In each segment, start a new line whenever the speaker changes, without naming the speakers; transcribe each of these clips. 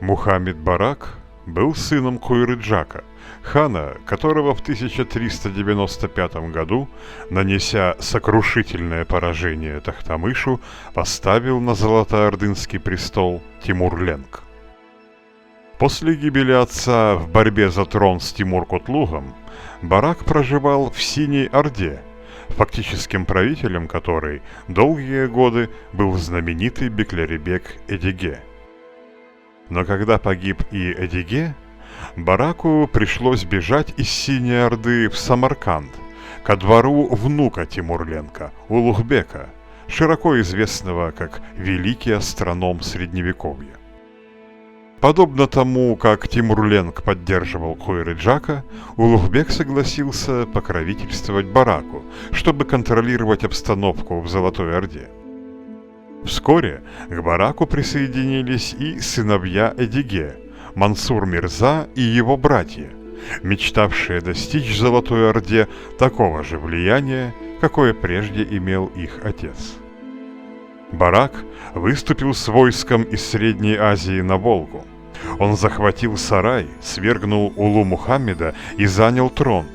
Мухаммед Барак был сыном Куйрыджака, хана, которого в 1395 году, нанеся сокрушительное поражение Тохтамышу, поставил на золотоордынский престол Тимур-Ленг. После гибели отца в борьбе за трон с Тимур-Кутлугом Барак проживал в Синей Орде, фактическим правителем которой долгие годы был знаменитый Бекляребек Эдиге. Но когда погиб и Эдиге, Бараку пришлось бежать из Синей Орды в Самарканд, ко двору внука Тимур-Ленга, Улугбека, широко известного как великий астроном Средневековья. Подобно тому, как Тимур-Ленг поддерживал Куйрыджака, Улугбек согласился покровительствовать Бараку, чтобы контролировать обстановку в Золотой Орде. Вскоре к Бараку присоединились и сыновья Эдиге, Мансур Мирза и его братья, мечтавшие достичь в Золотой Орде такого же влияния, какое прежде имел их отец. Барак выступил с войском из Средней Азии на Волгу. Он захватил сарай, свергнул Улу Мухаммеда и занял трон.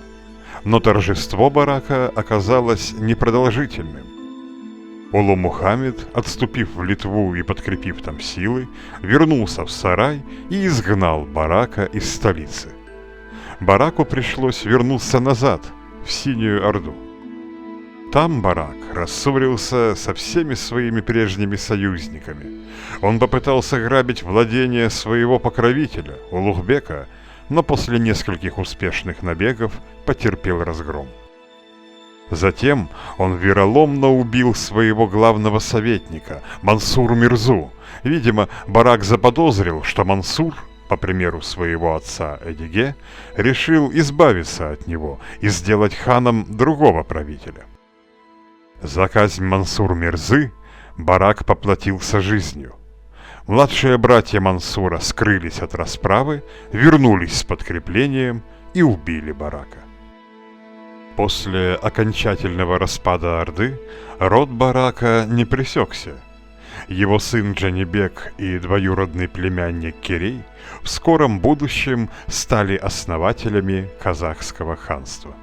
Но торжество Барака оказалось непродолжительным. Улу Мухаммед, отступив в Литву и подкрепив там силы, вернулся в сарай и изгнал Барака из столицы. Бараку пришлось вернуться назад, в Синюю Орду. Там Барак рассорился со всеми своими прежними союзниками. Он попытался грабить владения своего покровителя, Улугбека, но после нескольких успешных набегов потерпел разгром. Затем он вероломно убил своего главного советника, Мансур Мирзу. Видимо, Барак заподозрил, что Мансур, по примеру своего отца Эдиге, решил избавиться от него и сделать ханом другого правителя. За казнь Мансур Мирзы Барак поплатился жизнью. Младшие братья Мансура скрылись от расправы, вернулись с подкреплением и убили Барака. После окончательного распада Орды род Барака не пресекся. Его сын Джанибек и двоюродный племянник Керей в скором будущем стали основателями казахского ханства.